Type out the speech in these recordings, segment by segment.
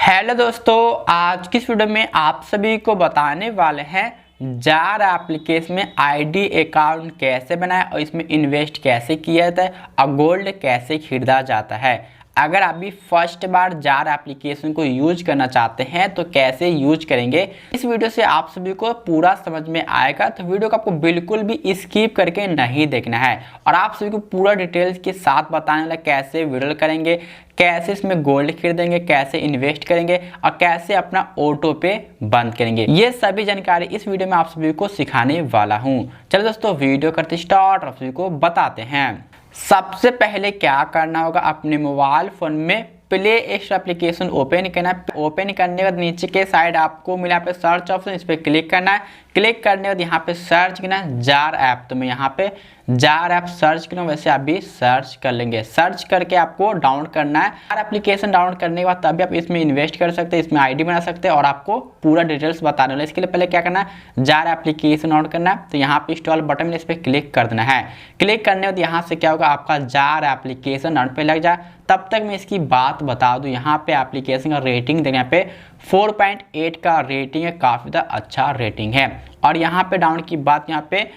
Hello दोस्तों, आज की इस वीडियो में आप सभी को बताने वाले हैं जार एप्लीकेशन में आईडी अकाउंट कैसे बनाएं और इसमें इन्वेस्ट कैसे किया जाता है और गोल्ड कैसे खरीदा जाता है। अगर आप भी फर्स्ट बार जार एप्लीकेशन को यूज करना चाहते हैं तो कैसे यूज करेंगे, इस वीडियो से आप सभी को पूरा समझ में आएगा। तो वीडियो को आपको बिल्कुल भी स्किप करके नहीं देखना है और आप सभी को पूरा डिटेल्स के साथ बताने वाला कैसे विड्रॉल करेंगे, कैसे इसमें गोल्ड खरीदेंगे, कैसे इन्वेस्ट करेंगे और कैसे अपना ऑटो पे बंद करेंगे। ये सभी जानकारी इस वीडियो में आप सभी को सिखाने वाला हूँ। चलो दोस्तों, वीडियो करते स्टार्ट, आप सभी को बताते हैं। सबसे पहले क्या करना होगा, अपने मोबाइल फोन में प्ले एक्स्ट्रा एप्लीकेशन ओपन करना है। ओपन करने के बाद नीचे के साइड आपको मिला यहाँ पे सर्च ऑप्शन, इस पर क्लिक करना है। क्लिक करने के बाद यहाँ पे सर्च करना है जार ऐप। तो मैं यहाँ पे जार ऐप सर्च करूँ, वैसे आप भी सर्च कर लेंगे। सर्च करके आपको डाउनलोड करना है। जार एप्लीकेशन डाउनलोड करने के बाद तभी आप इसमें इन्वेस्ट कर सकते हैं, इसमें आईडी बना सकते हैं और आपको पूरा डिटेल्स बताने वाला है। इसके लिए पहले क्या करना है, जार एप्लीकेशन डाउनलोड करना है। तो यहाँ पे इंस्टॉल बटन में इस पर क्लिक कर देना है। क्लिक करने के बाद यहाँ से क्या होगा, आपका जार एप्लीकेशन डाउनलोड पे लग जाए। तब तक मैं इसकी बात बता दूं, यहाँ पे एप्लीकेशन का रेटिंग देने पे 4.8 का रेटिंग है, काफ़ी ज़्यादा अच्छा रेटिंग है। और यहाँ पे डाउनलोड की बात, यहाँ पे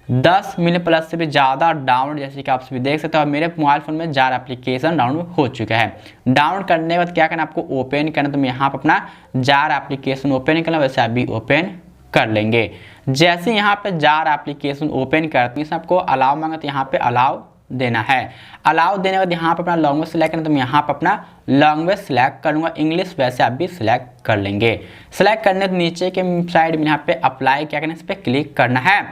10 मिलियन प्लस से भी ज़्यादा डाउनलोड, जैसे कि आप सभी देख सकते हो। और मेरे मोबाइल फोन में जार एप्लीकेशन डाउनलोड हो चुका है। डाउनलोड करने के बाद क्या करना, आपको ओपन करना। तो मैं यहाँ पर अपना जार एप्लीकेशन ओपन करना, वैसे आप भी ओपन कर लेंगे। जैसे यहाँ पे जार एप्लीकेशन ओपन करते हैं, आपको अलाउ मांगा तो यहाँ पे अलाउ देना है। अलाउ देने के बाद यहाँ पर अपना लैंग्वेज सेलेक्ट करना। तो मैं यहाँ पर अपना लैंग्वेज सेलेक्ट करूँगा इंग्लिश, वैसे आप भी सिलेक्ट कर लेंगे। सेलेक्ट करने के नीचे के साइड में यहाँ पे अप्लाई क्या करना है, इस पर क्लिक करना है।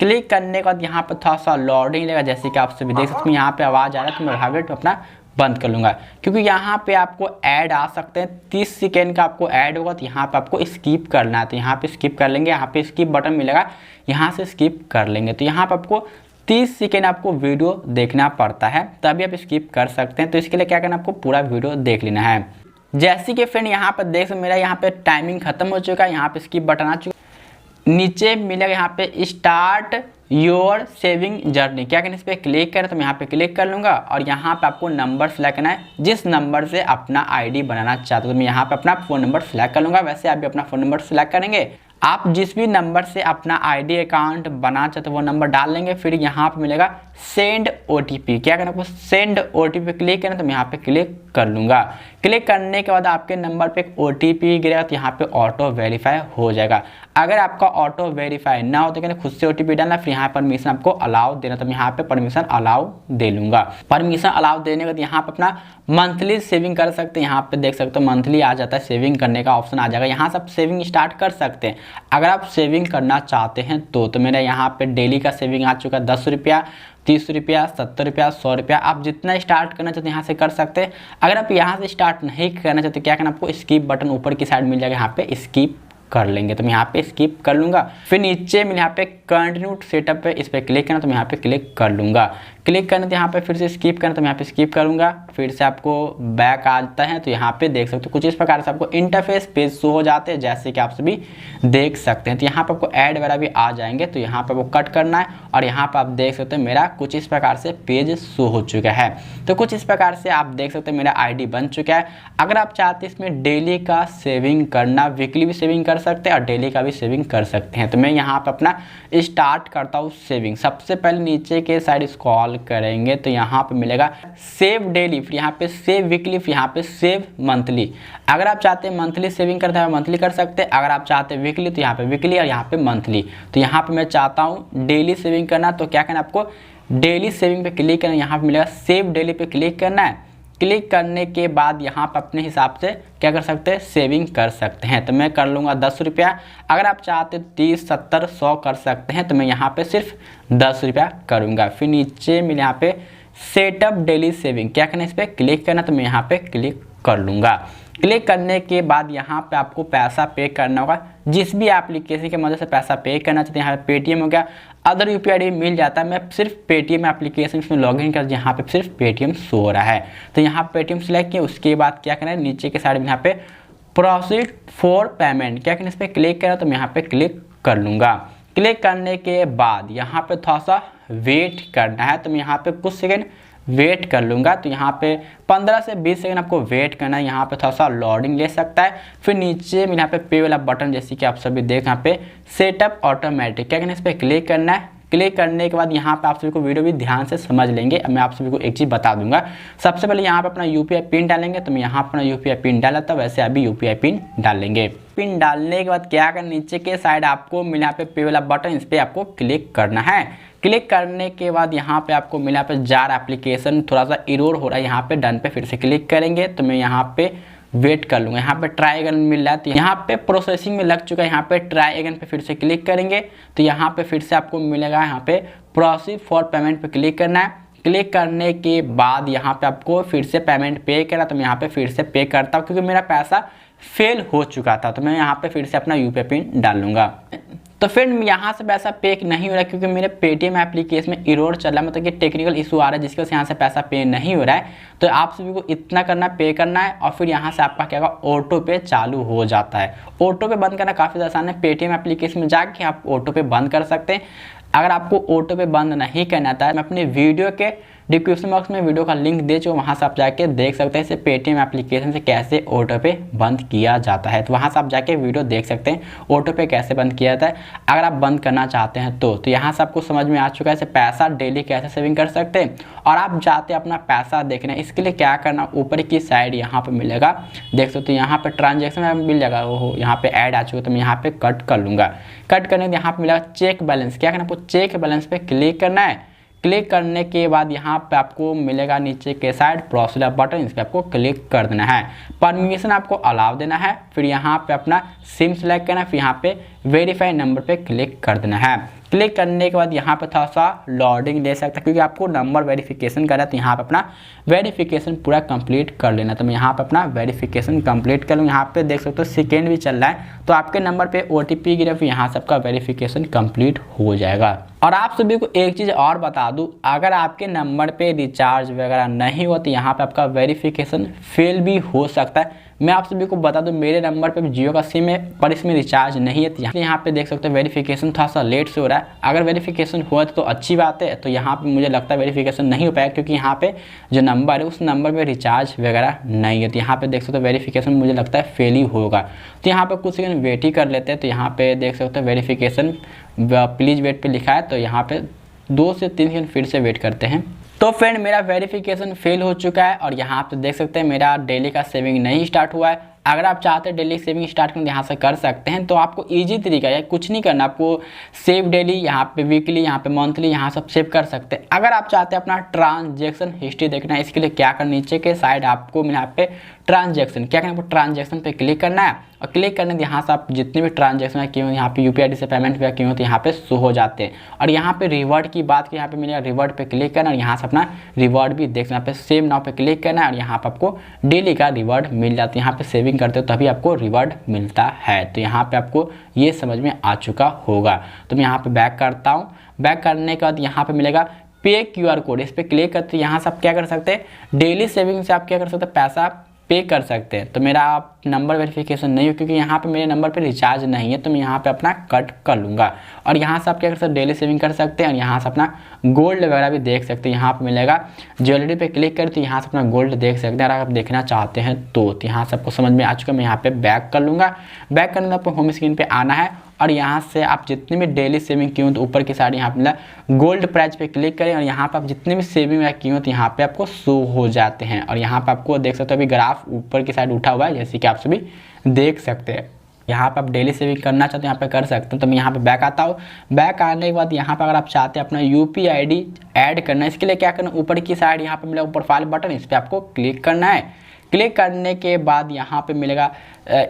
क्लिक करने के बाद यहाँ पर थोड़ा सा लोडिंग लेगा, जैसे कि आप सभी देख सकते हैं। यहाँ पे आवाज़ आ रहा है तो मैं हैबिट अपना बंद कर लूँगा, क्योंकि यहाँ पे आपको ऐड आ सकते हैं। 30 सेकेंड का आपको ऐड होगा, तो यहाँ पे आपको स्किप करना है। तो यहाँ पे स्किप कर लेंगे। यहाँ पे स्किप बटन मिलेगा, यहाँ से स्किप कर लेंगे। तो यहाँ पे आपको 30 सेकेंड आपको वीडियो देखना पड़ता है, तभी आप स्किप कर सकते हैं। तो इसके लिए क्या करना, आपको पूरा वीडियो देख लेना है। जैसे कि फ्रेंड यहाँ पर देख सकते, मेरा यहाँ पे टाइमिंग खत्म हो चुका है। यहाँ पे स्किप बटन आ चुका है। नीचे मिलेगा यहाँ पे स्टार्ट योर सेविंग जर्नी, क्या करना, इस पर क्लिक करें। तो मैं यहाँ पे क्लिक कर लूँगा और यहाँ पे आपको नंबर सेलेक्ट करना है, जिस नंबर से अपना आईडी बनाना चाहते हो। तो मैं यहाँ पे अपना फ़ोन नंबर सेलेक्ट कर लूँगा, वैसे आप भी अपना फ़ोन नंबर सेलेक्ट करेंगे। आप जिस भी नंबर से अपना आईडी अकाउंट बनाना चाहते हो वो नंबर डाल लेंगे। फिर यहाँ पे मिलेगा सेंड ओटीपी, क्या करना, आपको सेंड ओटीपी पे क्लिक करना। तो मैं यहाँ पे क्लिक कर लूँगा। क्लिक करने के बाद आपके नंबर पे एक ओटीपी गिरेगा, तो यहाँ पे ऑटो वेरीफाई हो जाएगा। अगर आपका ऑटो वेरीफाई ना हो तो कहना खुद से ओटीपी डालना, फिर यहाँ परमिशन आपको अलाउ देना। तो मैं यहाँ पे परमिशन अलाउ दे लूँगा। परमिशन अलाउ देने के बाद यहाँ पे अपना मंथली सेविंग कर सकते हैं। यहाँ पे देख सकते हो मंथली आ जाता है, सेविंग करने का ऑप्शन आ जाएगा। यहाँ से आप सेविंग स्टार्ट कर सकते हैं अगर आप सेविंग करना चाहते हैं तो मेरा यहाँ पे डेली का सेविंग आ चुका है 10 रुपया, 30 रुपया, 70 रुपया, 100 रुपया। आप जितना स्टार्ट करना चाहते हैं यहाँ से कर सकते हैं। अगर आप यहाँ से स्टार्ट नहीं करना चाहते, क्या करना, आपको स्किप बटन ऊपर की साइड मिल जाएगा, यहाँ पे स्किप कर लेंगे। तो मैं यहाँ पे स्किप कर लूँगा। फिर नीचे में यहाँ पे कंटिन्यू सेटअप पे इस पर क्लिक करना, तो मैं यहाँ पे क्लिक कर लूँगा। क्लिक करने तो यहाँ पे फिर से स्किप करना, तो मैं यहाँ पे स्किप करूँगा। फिर से आपको बैक आता है, तो यहाँ पे देख सकते हो कुछ इस प्रकार से आपको इंटरफेस पेज शो हो जाते हैं, जैसे कि आप सभी देख सकते हैं। तो यहाँ पे आपको ऐड वगैरह भी आ जाएंगे, तो यहाँ पे आपको कट करना है और यहाँ पे आप देख सकते हैं मेरा कुछ इस प्रकार से पेज शो हो चुका है। तो कुछ इस प्रकार से आप देख सकते हैं मेरा आईडी बन चुका है। अगर आप चाहते हैं इसमें डेली का सेविंग करना, वीकली भी सेविंग कर सकते हैं और डेली का भी सेविंग कर सकते हैं। तो मैं यहाँ पे अपना स्टार्ट करता हूँ सेविंग। सबसे पहले नीचे के साइड स्क्रॉल करेंगे तो यहाँ पे मिलेगा सेव डेली, फिर यहाँ पे सेव वीकली, फिर यहाँ पे सेव मंथली। अगर आप चाहते हैं मंथली सेविंग करते हैं मंथली कर सकते हैं। अगर आप चाहते हैं वीकली तो यहाँ पे वीकली और यहाँ पे मंथली। तो यहाँ पे मैं चाहता हूँ डेली सेविंग करना, तो क्या करना, आपको डेली सेविंग पे क्लिक करना। यहाँ पे मिलेगा सेव डेली पे क्लिक करना है। क्लिक करने के बाद यहाँ पर अपने हिसाब से क्या कर सकते हैं, सेविंग कर सकते हैं। तो मैं कर लूँगा 10 रुपया। अगर आप चाहते 30, 70, 100 कर सकते हैं, तो मैं यहाँ पे सिर्फ 10 रुपया करूँगा। फिर नीचे में यहाँ पे सेटअप डेली सेविंग, क्या करना, इस पर क्लिक करना। तो मैं यहाँ पे क्लिक कर लूँगा। क्लिक करने के बाद यहाँ पे आपको पैसा पे करना होगा, जिस भी एप्लीकेशन की मदद से पैसा पे करना चाहते हैं। यहाँ पे पेटीएम हो गया, अदर यूपीआई आई डी मिल जाता है। मैं सिर्फ पेटीएम एप्लीकेशन में लॉगिन कर, यहाँ पे सिर्फ पेटीएम शो हो रहा है। तो यहाँ पेटीएम सेलेक्ट किया। उसके बाद क्या करना है, नीचे के साइड में यहाँ पे प्रोसीड फॉर पेमेंट, क्या करना, इस पर क्लिक करना। तो मैं यहाँ पे क्लिक कर लूँगा। क्लिक करने के बाद यहाँ पे थोड़ा सा वेट करना है। तो मैं यहाँ पे कुछ सेकेंड वेट कर लूँगा। तो यहाँ पे 15 से 20 सेकंड आपको वेट करना है। यहाँ पे थोड़ा सा लोडिंग ले सकता है। फिर नीचे में यहाँ पे वाला बटन जैसे कि आप सभी देख यहाँ पे सेटअप ऑटोमेटिक, क्या करना है, इस पर क्लिक करना है। क्लिक करने के बाद यहाँ पे आप सभी को वीडियो भी ध्यान से समझ लेंगे। अब मैं आप सभी को एक चीज़ बता दूंगा। सबसे पहले यहाँ पे अपना यूपीआई पिन डालेंगे। तो मैं यहाँ पे अपना यूपीआई पिन डाला था, वैसे अभी यूपीआई पिन डालेंगे। पिन डालने के बाद क्या करना, नीचे के साइड आपको मिला पे वाला बटन, इस पर आपको क्लिक करना है। क्लिक करने के बाद यहाँ पे आपको मिला पे जार एप्लीकेशन थोड़ा सा इरोर हो रहा है, यहाँ पे डन पे फिर से क्लिक करेंगे। तो मैं यहाँ पे वेट कर लूँगा। यहाँ पे ट्राई अगेन मिल रहा है, तो यहाँ पे प्रोसेसिंग में लग चुका है। यहाँ पे ट्राई अगेन पे फिर से क्लिक करेंगे तो यहाँ पे फिर से आपको मिलेगा यहाँ पे प्रोसीड फॉर पेमेंट पे क्लिक करना है। क्लिक करने के बाद यहाँ पे आपको फिर से पेमेंट पे करना। तो मैं यहाँ पे फिर से पे करता हूँ क्योंकि मेरा पैसा फेल हो चुका था। तो मैं यहाँ पे फिर से अपना यूपीआई पिन डाल लूँगा। तो फिर यहाँ से पैसा पे नहीं हो रहा है क्योंकि मेरे पेटीएम एप्लीकेशन में इरोर चल रहा है, मतलब कि टेक्निकल इशू आ रहा है जिसकी वजह से यहाँ से पैसा पे नहीं हो रहा है। तो आप सभी को इतना करना, पे करना है और फिर यहाँ से आपका क्या होगा, ऑटो पे चालू हो जाता है। ऑटो पे बंद करना काफ़ी आसान है। पेटीएम एप्लीकेशन में जाके आप ऑटो पे बंद कर सकते हैं। अगर आपको ऑटो पे बंद नहीं करना था, मैं अपने वीडियो के डिस्क्रिप्शन बॉक्स में वीडियो का लिंक दे चुका, वहाँ से आप जाके देख सकते हैं इसे पेटीएम एप्लीकेशन से कैसे ऑटो पे बंद किया जाता है। तो वहाँ से आप जाके वीडियो देख सकते हैं ऑटो पे कैसे बंद किया जाता है अगर आप बंद करना चाहते हैं तो यहाँ से आपको समझ में आ चुका है इसे पैसा डेली कैसे सेविंग कर सकते हैं। और आप जाते हैं अपना पैसा देखना, इसके लिए क्या करना, ऊपर की साइड यहाँ पर मिलेगा, देख सकते हो यहाँ पर ट्रांजेक्शन मिल जाएगा, वो यहाँ पे ऐड आ चुका है। तो मैं यहाँ पे कट कर लूँगा। कट करने के यहाँ पर मिलेगा चेक बैलेंस, क्या करना, आपको चेक बैलेंस पे क्लिक करना है। क्लिक करने के बाद यहाँ पे आपको मिलेगा नीचे के साइड प्रोसीड बटन, इस पर आपको क्लिक कर देना है। परमिशन आपको अलाउ देना है। फिर यहाँ पे अपना सिम सेलेक्ट करना है। फिर यहाँ पे वेरीफाई नंबर पे क्लिक कर देना है। क्लिक करने के बाद यहाँ पे थोड़ा सा लोडिंग ले सकता है क्योंकि आपको नंबर वेरिफिकेशन करना है। तो यहाँ पे अपना वेरिफिकेशन पूरा कंप्लीट कर लेना। तो मैं यहाँ पे अपना वेरिफिकेशन कंप्लीट कर लूँ। यहाँ पे देख सकते हो सेकेंड भी चल रहा है, तो आपके नंबर पे OTP गिरा, फिर यहाँ से आपका वेरिफिकेशन कंप्लीट हो जाएगा। और आप सभी को एक चीज़ और बता दूँ, अगर आपके नंबर पे रिचार्ज वगैरह नहीं हुआ तो यहाँ पे आपका वेरिफिकेशन फेल भी हो सकता है। मैं आप सभी को बता दूं, मेरे नंबर पे जियो का सिम है पर इसमें रिचार्ज नहीं है। तो यहाँ पे देख सकते हैं वेरिफिकेशन थोड़ा सा लेट से हो रहा है। अगर वेरिफिकेशन हुआ तो अच्छी बात है। तो यहाँ पे मुझे लगता है वेरिफिकेशन नहीं हो पाएगा क्योंकि यहाँ पे जो नंबर है उस नंबर पे रिचार्ज वगैरह नहीं है। तो यहाँ पे देख सकते हो वेरिफिकेशन मुझे लगता है फेल ही होगा। तो यहाँ पे कुछ सेकंड वेट ही कर लेते हैं। तो यहाँ पे देख सकते हो वेरिफिकेशन प्लीज़ वेट पे लिखा है, तो यहाँ पे 2 से 3 सेकंड फिर से वेट करते हैं। तो फ्रेंड मेरा वेरिफिकेशन फेल हो चुका है और यहाँ पे देख सकते हैं मेरा डेली का सेविंग नहीं स्टार्ट हुआ है। अगर आप चाहते हैं डेली सेविंग स्टार्ट करना, यहाँ से कर सकते हैं। तो आपको इजी तरीका है, कुछ नहीं करना, आपको सेव डेली, यहाँ पे वीकली, यहाँ पे मंथली, यहाँ सब सेव कर सकते हैं। अगर आप चाहते हैं अपना ट्रांजैक्शन हिस्ट्री देखना है, इसके लिए क्या करना, नीचे के साइड आपको यहाँ पे ट्रांजैक्शन, क्या करना, आपको ट्रांजैक्शन पे क्लिक करना है। और क्लिक करने के यहाँ से आप जितने भी ट्रांजैक्शन किए हो, यहाँ पे UPI से पेमेंट किए हो तो यहाँ पे शो हो जाते हैं। और यहाँ पे रिवॉर्ड की बात की, यहाँ पे मिलेगा रिवॉर्ड पे क्लिक करना और यहाँ से अपना रिवॉर्ड भी देखना, यहाँ पे सेव नाउ पे क्लिक करना है और यहाँ पे आपको डेली का रिवॉर्ड मिल जाता है। यहाँ पे सेविंग करते हो तभी आपको रिवॉर्ड मिलता है। तो यहाँ पे आपको ये समझ में आ चुका होगा। तो मैं यहाँ पे बैक करता हूँ। बैक करने के बाद यहाँ पे मिलेगा पे QR कोड, इस पर क्लिक करते यहाँ से आप क्या कर सकते हैं, डेली सेविंग से आप क्या कर सकते हैं, पैसा पे कर सकते हैं। तो मेरा नंबर वेरिफिकेशन नहीं हो क्योंकि यहाँ पे मेरे नंबर पे रिचार्ज नहीं है। तो मैं यहाँ पे अपना कट कर लूँगा और यहाँ से आप क्या कर सकते हैं, डेली सेविंग कर सकते हैं और यहाँ से अपना गोल्ड वगैरह भी देख सकते हैं। यहाँ पे मिलेगा ज्वेलरी पे क्लिक करते यहाँ से अपना गोल्ड देख सकते हैं अगर आप देखना चाहते हैं तो यहाँ से आपको समझ में आ चुका है। मैं यहाँ पे बैक कर लूँगा। बैक करने में आपको होम स्क्रीन पे आना है और यहाँ से आप जितने भी डेली सेविंग की हो तो ऊपर की साइड यहाँ पे मिला गोल्ड प्राइस पे क्लिक करें और यहाँ पे आप जितने भी सेविंग की हो तो यहाँ पे आपको शो हो जाते हैं। और यहाँ पे आपको देख सकते हो अभी ग्राफ ऊपर की साइड उठा हुआ है, जैसे कि आप सभी देख सकते हैं। यहाँ पे आप डेली सेविंग करना चाहते हो यहाँ पे कर सकते हो। तो मैं यहाँ पे बैक आता हूँ। बैक आने के बाद यहाँ पे अगर आप चाहते हैं अपना UPI ID ऐड करना, इसके लिए क्या करना, ऊपर की साइड यहाँ पे मिलेगा प्रोफाइल बटन, इस पर आपको क्लिक करना है। क्लिक करने के बाद यहाँ पे मिलेगा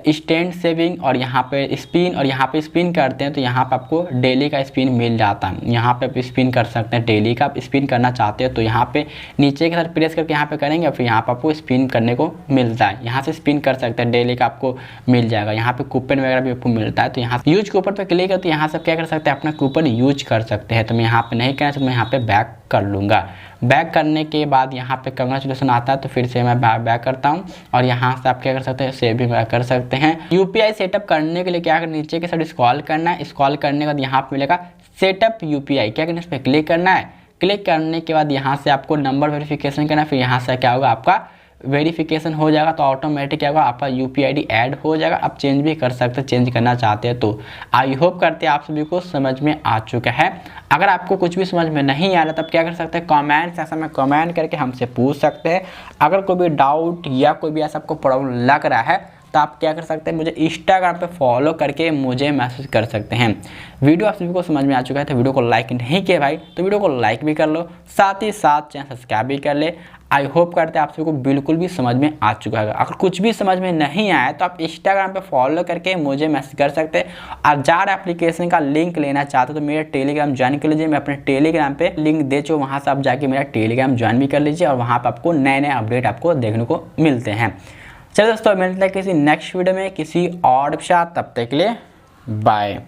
स्टैंड सेविंग और यहाँ पे स्पिन, और यहाँ पे स्पिन करते हैं तो यहाँ पे आपको डेली का स्पिन मिल जाता है। यहाँ पे आप स्पिन कर सकते हैं, डेली का आप स्पिन करना चाहते हो तो यहाँ पे नीचे के साथ प्रेस करके यहाँ पे करेंगे, फिर यहाँ पे आपको स्पिन करने को मिलता है। यहाँ से स्पिन कर सकते हैं, डेली का आपको मिल जाएगा। यहाँ पे कूपन वगैरह भी आपको मिलता है। तो यहाँ यूज कूपन पर क्लिक करते यहाँ से क्या कर सकते हैं, अपना कूपन यूज कर सकते हैं। तो मैं यहाँ पे नहीं करना चाहता, मैं यहाँ पे बैक कर लूँगा। बैक करने के बाद यहाँ पे कंग्रेचुलेसन आता है तो फिर से मैं बैक करता हूँ और यहाँ से आप क्या कर सकते हैं, सेव भी कर सकते हैं। UPI सेटअप करने के लिए क्या करना, नीचे के साइड स्क्रॉल करना है। स्क्रॉल करने के बाद यहाँ पे मिलेगा सेटअप UPI, क्या करना है, इस पर क्लिक करना है। क्लिक करने के बाद यहाँ से आपको नंबर वेरिफिकेशन करना है, फिर यहाँ से क्या होगा आपका वेरिफिकेशन हो जाएगा तो ऑटोमेटिक क्या होगा आपका यूपीआई आईडी ऐड हो जाएगा। आप चेंज भी कर सकते हैं, चेंज करना चाहते हैं तो। आई होप करते हैं आप सभी को समझ में आ चुका है। अगर आपको कुछ भी समझ में नहीं आ रहा तब क्या कर सकते हैं, कमेंट सेक्शन में कमेंट करके हमसे पूछ सकते हैं। अगर कोई भी डाउट या कोई भी ऐसा आपको प्रॉब्लम लग रहा है तो आप क्या कर सकते हैं, मुझे इंस्टाग्राम पे फॉलो करके मुझे मैसेज कर सकते हैं। वीडियो आप सभी को समझ में आ चुका है तो वीडियो को लाइक नहीं किया भाई तो वीडियो को लाइक भी कर लो, साथ ही साथ चैनल सब्सक्राइब भी कर ले। आई होप करते हैं आप सभी को बिल्कुल भी समझ में आ चुका है। अगर कुछ भी समझ में नहीं आया तो आप इंस्टाग्राम पे फॉलो करके मुझे मैसेज कर सकते हैं। और जार एप्लीकेशन का लिंक लेना चाहते हो तो मेरा टेलीग्राम ज्वाइन कर लीजिए। मैं अपने टेलीग्राम पे लिंक दे चुका, वहाँ से आप जाके मेरा टेलीग्राम ज्वाइन भी कर लीजिए और वहाँ पर आपको नए नए अपडेट आपको देखने को मिलते हैं। चलो दोस्तों, मिलते हैं किसी नेक्स्ट वीडियो में किसी और के साथ, तब तक के लिए बाय।